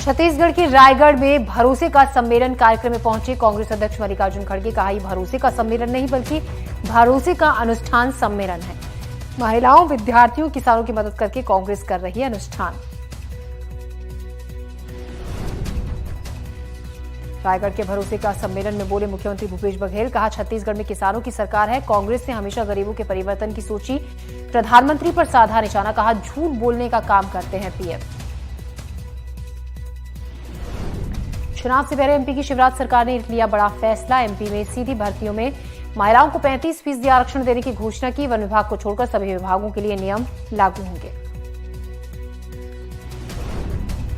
छत्तीसगढ़ के रायगढ़ में भरोसे का सम्मेलन कार्यक्रम में पहुंचे कांग्रेस अध्यक्ष मल्लिकार्जुन खड़गे। कहा, ये भरोसे का सम्मेलन नहीं बल्कि भरोसे का अनुष्ठान सम्मेलन है। महिलाओं, विद्यार्थियों, किसानों की मदद करके कांग्रेस कर रही है अनुष्ठान। रायगढ़ के भरोसे का सम्मेलन में बोले मुख्यमंत्री भूपेश बघेल। कहा, छत्तीसगढ़ में किसानों की सरकार है। कांग्रेस ने हमेशा गरीबों के परिवर्तन की सोची। प्रधानमंत्री पर साधा निशाना। कहा, झूठ बोलने का काम करते हैं पीएम। चुनाव से पहले एमपी की शिवराज सरकार ने लिया बड़ा फैसला। एमपी में सीधी भर्तियों में महिलाओं को 35% आरक्षण देने की घोषणा की। वन विभाग को छोड़कर सभी विभागों के लिए नियम लागू होंगे।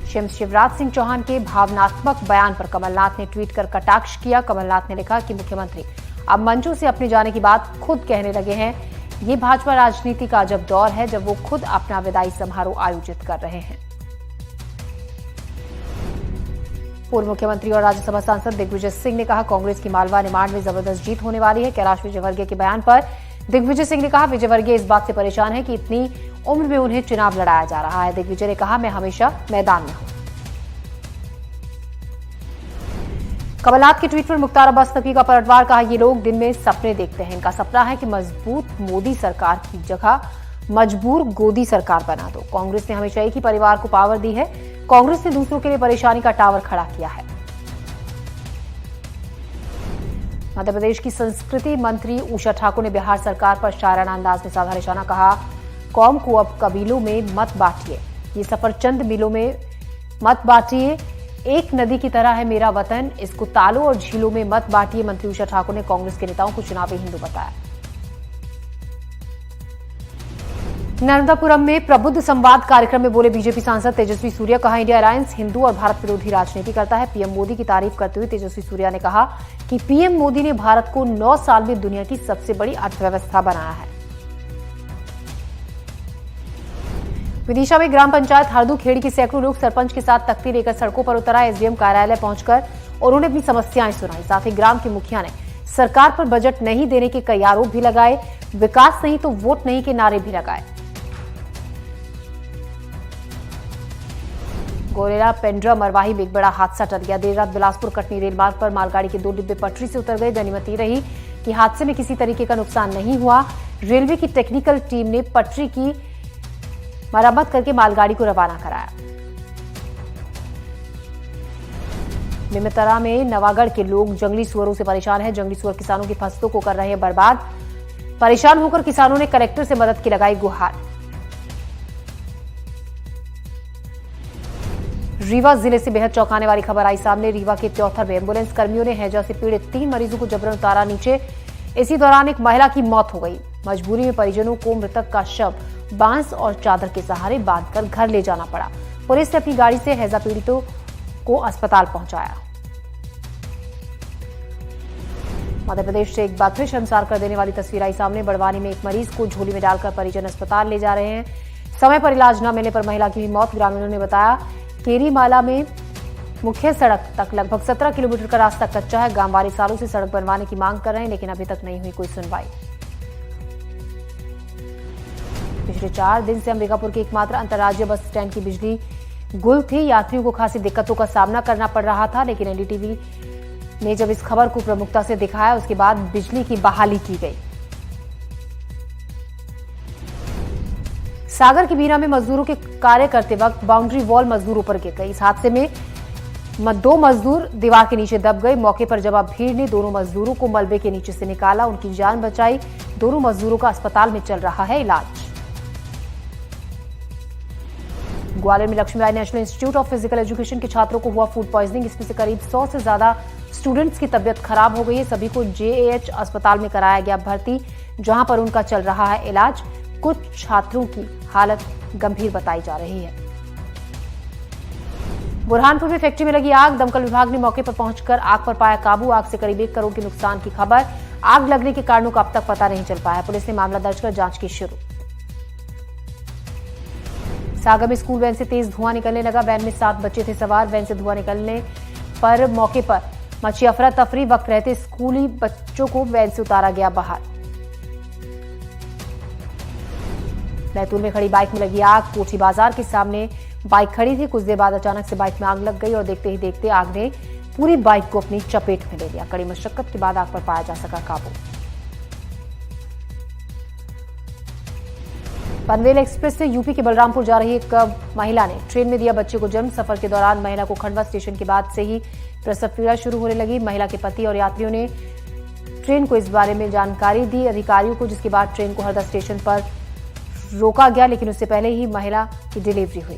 सीएम शिवराज सिंह चौहान के भावनात्मक बयान पर कमलनाथ ने ट्वीट कर कटाक्ष किया। कमलनाथ ने लिखा कि मुख्यमंत्री अब मंचों से अपने जाने की बात खुद कहने लगे हैं। ये भाजपा राजनीति का अजब दौर है जब वो खुद अपना विदाई समारोह आयोजित कर रहे हैं। पूर्व मुख्यमंत्री और राज्यसभा सांसद दिग्विजय सिंह ने कहा, कांग्रेस की मालवा निमाड़ में जबरदस्त जीत होने वाली है। कैलाश विजयवर्गीय के बयान पर दिग्विजय सिंह ने कहा, विजयवर्गीय इस बात से परेशान है कि इतनी उम्र में उन्हें चुनाव लड़ाया जा रहा है। दिग्विजय ने कहा, मैं हमेशा मैदान में हूं। कमलनाथ के ट्वीट पर मुख्तार अब्बास नकवी का पलटवार। कहा, ये लोग दिन में सपने देखते हैं। इनका सपना है कि मजबूत मोदी सरकार की जगह मजबूर गोदी सरकार बना दो। कांग्रेस ने हमेशा एक ही परिवार को पावर दी है। कांग्रेस ने दूसरों के लिए परेशानी का टावर खड़ा किया है। मध्य प्रदेश की संस्कृति मंत्री उषा ठाकुर ने बिहार सरकार पर शायराना अंदाज में साधा निशाना। कहा, कौम को अब कबीलों में मत बांटिए, ये सफरचंद मिलों में मत बांटिए। एक नदी की तरह है मेरा वतन, इसको तालों और झीलों में मत बांटिए। मंत्री उषा ठाकुर ने कांग्रेस के नेताओं को चुनावी हिंदू बताया। नर्मदापुरम में प्रबुद्ध संवाद कार्यक्रम में बोले बीजेपी सांसद तेजस्वी सूर्या। कहा, इंडिया अलायंस हिंदू और भारत विरोधी राजनीति करता है। पीएम मोदी की तारीफ करते हुए तेजस्वी सूर्या ने कहा कि पीएम मोदी ने भारत को 9 साल में दुनिया की सबसे बड़ी अर्थव्यवस्था बनाया है। विदिशा में ग्राम पंचायत हरदू खेड़ी के सैकड़ों लोग सरपंच के साथ तख्ती लेकर सड़कों पर उतर आए। एसडीएम कार्यालय पहुंचकर उन्होंने अपनी समस्याएं सुनाई। साथ ही ग्राम के मुखिया ने सरकार पर बजट नहीं देने के कई आरोप भी लगाए। विकास नहीं तो वोट नहीं के नारे भी लगाए। गोरेला पेंड्रा मरवाही में एक बड़ा हादसा टल गया। देर रात बिलासपुर कटनी रेल मार्ग पर मालगाड़ी के 2 डिब्बे पटरी से उतर गए। गनीमत रही कि हादसे में किसी तरीके का नुकसान नहीं हुआ। रेलवे की टेक्निकल टीम ने पटरी की मरम्मत करके मालगाड़ी को रवाना कराया। बेमेतरा में नवागढ़ के लोग जंगली सुअरों से परेशान हैं। जंगली सुअर किसानों की फसलों को कर रहे हैं बर्बाद। परेशान होकर किसानों ने कलेक्टर से मदद की लगाई गुहार। रीवा जिले से बेहद चौंकाने वाली खबर आई सामने। रीवा के त्योथर में एम्बुलेंस कर्मियों ने हैजा से पीड़ित 3 मरीजों को जबरन उतारा नीचे। इसी दौरान एक महिला की मौत हो गई। मजबूरी में परिजनों को मृतक का शव बांस और चादर के सहारे बांधकर घर ले जाना पड़ा। पुलिस ने अपनी गाड़ी से हैजा पीड़ितों को अस्पताल पहुंचाया। मध्य प्रदेश से एक बार फिर शर्मसार कर देने वाली तस्वीर आई सामने। बड़वानी में एक मरीज को झोली में डालकर परिजन अस्पताल ले जा रहे हैं। समय पर इलाज न मिलने पर महिला की भी मौत। ग्रामीणों ने बताया, केरीमाला में मुख्य सड़क तक लगभग 17 किलोमीटर का रास्ता कच्चा है। गांव वाले सालों से सड़क बनवाने की मांग कर रहे हैं, लेकिन अभी तक नहीं हुई कोई सुनवाई। पिछले 4 दिन से अंबिकापुर के एकमात्र अंतर्राज्यीय बस स्टैंड की बिजली गुल थी। यात्रियों को खासी दिक्कतों का सामना करना पड़ रहा था, लेकिन एनडीटीवी ने जब इस खबर को प्रमुखता से दिखाया, उसके बाद बिजली की बहाली की गई। सागर की बीना में मजदूरों के कार्य करते वक्त बाउंड्री वॉल मजदूरों पर गिर गई। इस हादसे में 2 मजदूर दीवार के नीचे दब गए। मौके पर जब भीड़ ने दोनों मजदूरों को मलबे के नीचे से निकाला, उनकी जान बचाई। दोनों मजदूरों का अस्पताल में चल रहा है इलाज। ग्वालियर में Laxmibai national institute of physical education के छात्रों को हुआ फूड पॉइजनिंग। इसमें से करीब 100 से ज्यादा स्टूडेंट्स की तबियत खराब हो गई है। सभी को जेएएच अस्पताल में कराया गया भर्ती, जहां पर उनका चल रहा है इलाज। कुछ छात्रों की हालत गंभीर बताई जा रही है। बुरहानपुर में फैक्ट्री में लगी आग। दमकल विभाग ने मौके पर पहुंचकर आग पर पाया काबू। आग से करीब 1 करोड़ के नुकसान की खबर। आग लगने के कारणों का अब तक पता नहीं चल पाया। पुलिस ने मामला दर्ज कर जांच की शुरू। सागर में स्कूल वैन से तेज धुआं निकलने लगा। वैन में 7 बच्चे थे सवार। वैन से धुआं निकलने पर मौके पर मची अफरा तफरी। वक्त रहते स्कूली बच्चों को वैन से उतारा गया बाहर। बैतूल में खड़ी बाइक में लगी आग। कोठी बाजार के सामने बाइक खड़ी थी। कुछ देर बाद अचानक से बाइक में आग लग गई और देखते ही देखते आग ने पूरी बाइक को अपनी चपेट में ले लिया। कड़ी मशक्कत के बाद आग पर पाया जा सका काबू। पनवेल एक्सप्रेस से यूपी के बलरामपुर जा रही एक महिला ने ट्रेन में दिया बच्चे को जन्म। सफर के दौरान महिला को खंडवा स्टेशन के बाद से ही प्रसव पीड़ा शुरू होने लगी। महिला के पति और यात्रियों ने ट्रेन को इस बारे में जानकारी दी अधिकारियों को, जिसके बाद ट्रेन को हरदा स्टेशन पर रोका गया, लेकिन उससे पहले ही महिला की डिलीवरी हुई।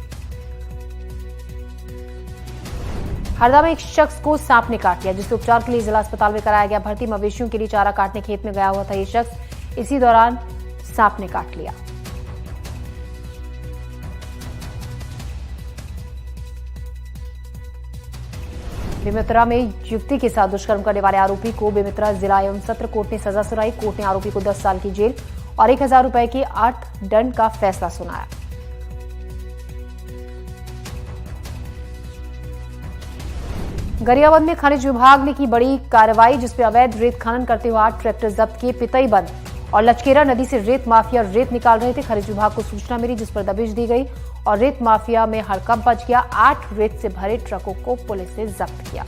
हरदा में एक शख्स को सांप ने काट लिया, जिसे उपचार के लिए जिला अस्पताल में कराया गया भर्ती। मवेशियों के लिए चारा काटने खेत में गया हुआ था ये शख्स, इसी दौरान सांप ने काट लिया। बेमेतरा में युवती के साथ दुष्कर्म करने वाले आरोपी को बेमेतरा जिला एवं सत्र कोर्ट ने सजा सुनाई। कोर्ट ने आरोपी को 10 साल की जेल और 1000 रुपए की अर्थदंड का फैसला सुनाया। गरियाबंद में खनिज विभाग ने की बड़ी कार्रवाई, जिसमें अवैध रेत खनन करते हुए 8 ट्रैक्टर जब्त किए। पितई बंद और लचकेरा नदी से रेत माफिया रेत निकाल रहे थे। खनिज विभाग को सूचना मिली, जिस पर दबिश दी गई और रेत माफिया में हड़कंप मच गया। 8 रेत से भरे ट्रकों को पुलिस ने जब्त किया।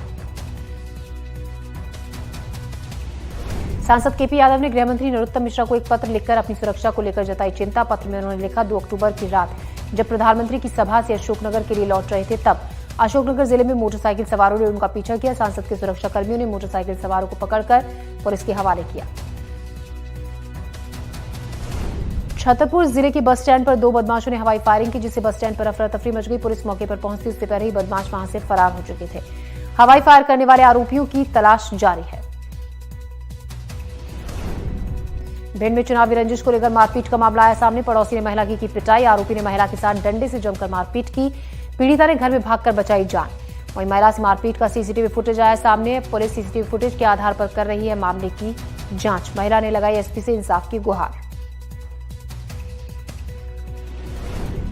सांसद केपी यादव ने गृहमंत्री नरोत्तम मिश्रा को एक पत्र लिखकर अपनी सुरक्षा को लेकर जताई चिंता। पत्र में उन्होंने लिखा, 2 अक्टूबर की रात जब प्रधानमंत्री की सभा से अशोकनगर के लिए लौट रहे थे, तब अशोकनगर जिले में मोटरसाइकिल सवारों ने उनका पीछा किया। सांसद के सुरक्षा कर्मियों ने मोटरसाइकिल सवारों को पकड़कर पुलिस के हवाले किया। छतरपुर जिले के बस स्टैंड पर 2 बदमाशों ने हवाई फायरिंग की, जिससे बस स्टैंड पर अफरा तफरी मच गई। पुलिस मौके पर पहुंचती उससे पहले ही बदमाश वहां से फरार हो चुके थे। हवाई फायर करने वाले आरोपियों की तलाश जारी है। भिंड में चुनावी रंजिश को लेकर मारपीट का मामला आया सामने। पड़ोसी ने महिला की पिटाई। आरोपी ने महिला के साथ डंडे से जमकर मारपीट की। पीड़िता ने घर में भागकर बचाई जान। वहीं महिला से मारपीट का सीसीटीवी फुटेज आया सामने। पुलिस सीसीटीवी फुटेज के आधार पर कर रही है मामले की जांच। महिला ने लगाई एसपी से इंसाफ की गुहार।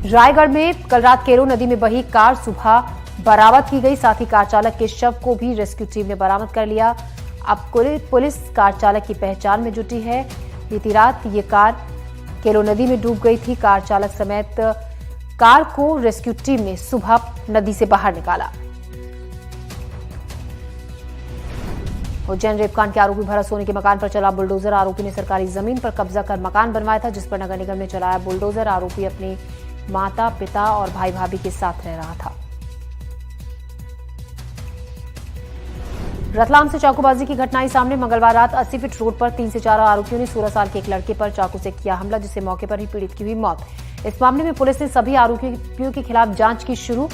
रायगढ़ में कल रात केरो नदी में बही कार सुबह बरामद की गई। साथ ही कार चालक के शव को भी रेस्क्यू टीम ने बरामद कर लिया। अब पुलिस कार चालक की पहचान में जुटी है। बीती रात ये कार केरो नदी में डूब गई थी। कार चालक समेत कार को रेस्क्यू टीम ने सुबह नदी से बाहर निकाला। उज्जैन रेपकांड के आरोपी भरत सोनी के मकान पर चला बुलडोजर। आरोपी ने सरकारी जमीन पर कब्जा कर मकान बनवाया था, जिस पर नगर निगम ने चलाया बुलडोजर। आरोपी अपने माता पिता और भाई भाभी के साथ रह रहा था। रतलाम से चाकूबाजी की घटनाएं सामने। मंगलवार रात 80 फीट रोड पर 3 से 4 आरोपियों ने 16 साल के एक लड़के पर चाकू से किया हमला, जिससे मौके पर ही पीड़ित की हुई मौत। इस मामले में पुलिस ने सभी आरोपियों के खिलाफ जांच की शुरू।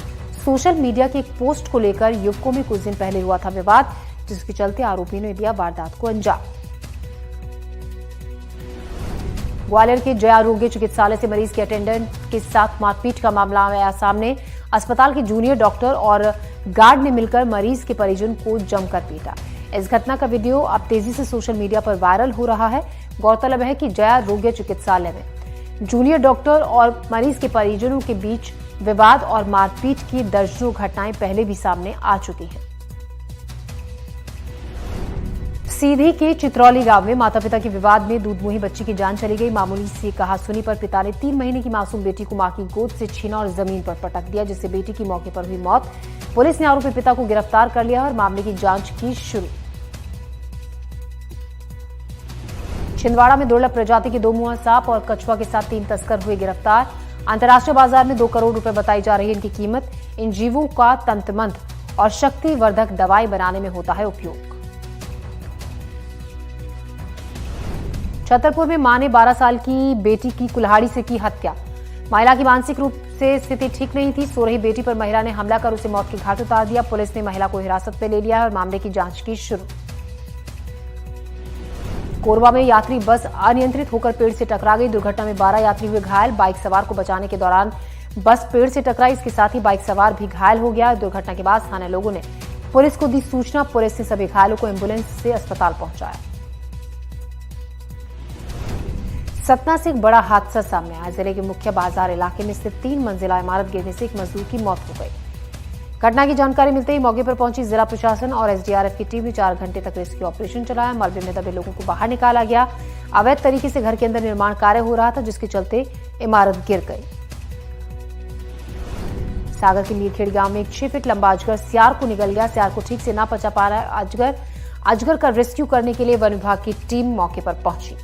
सोशल मीडिया की एक पोस्ट को लेकर युवकों में कुछ दिन पहले हुआ था विवाद, जिसके चलते आरोपियों ने दिया वारदात को अंजाम। ग्वालियर के जया आरोग्य चिकित्सालय से मरीज के अटेंडेंट के साथ मारपीट का मामला आया सामने। अस्पताल के जूनियर डॉक्टर और गार्ड ने मिलकर मरीज के परिजन को जमकर पीटा। इस घटना का वीडियो अब तेजी से सोशल मीडिया पर वायरल हो रहा है। गौरतलब है कि जया आरोग्य चिकित्सालय में जूनियर डॉक्टर और मरीज के परिजनों के बीच विवाद और मारपीट की दर्जनों घटनाएं पहले भी सामने आ चुकी हैं। सीधी के चित्रौली गांव में माता पिता के विवाद में दूधमुही बच्ची की जान चली गई। मामूली सी कहासुनी पर पिता ने 3 महीने की मासूम बेटी को मां की गोद से छीना और जमीन पर पटक दिया, जिससे बेटी की मौके पर हुई मौत। पुलिस ने आरोपी पिता को गिरफ्तार कर लिया और मामले की जांच की शुरू। छिंदवाड़ा में दुर्लभ प्रजाति के 2 मुआ सांप और कछुआ के साथ 3 तस्कर हुए गिरफ्तार। अंतर्राष्ट्रीय बाजार में 2 करोड़ रुपए बताई जा रही है इनकी कीमत। इन जीवों का तंत्रमंत्र और शक्तिवर्धक दवाई बनाने में होता है उपयोग। छतरपुर में मां ने 12 साल की बेटी की कुल्हाड़ी से की हत्या। महिला की मानसिक रूप से स्थिति ठीक नहीं थी। सो रही बेटी पर महिला ने हमला कर उसे मौत के घाट उतार दिया। पुलिस ने महिला को हिरासत में ले लिया और मामले की जांच की शुरू। कोरबा में यात्री बस अनियंत्रित होकर पेड़ से टकरा गई। दुर्घटना में 12 यात्री हुए घायल। बाइक सवार को बचाने के दौरान बस पेड़ से टकराई। इसके साथ ही बाइक सवार भी घायल हो गया। दुर्घटना के बाद स्थानीय लोगों ने पुलिस को दी सूचना। पुलिस ने सभी घायलों को एम्बुलेंस से अस्पताल पहुंचाया। सतना से एक बड़ा हादसा सामने आया। जिले के मुख्य बाजार इलाके में स्थित 3 मंजिला इमारत गिरने से एक मजदूर की मौत हो गई। घटना की जानकारी मिलते ही मौके पर पहुंची जिला प्रशासन और एसडीआरएफ की टीम ने 4 घंटे तक रेस्क्यू ऑपरेशन चलाया। मलबे में दबे लोगों को बाहर निकाला गया। अवैध तरीके से घर के अंदर निर्माण कार्य हो रहा था, जिसके चलते इमारत गिर गई। सागर के लीरखेड़ गांव में एक 6 फीट लंबा अजगर सियार को निगल गया। सियार को ठीक से ना पचा पा रहा है अजगर का रेस्क्यू करने के लिए वन विभाग की टीम मौके पर पहुंची।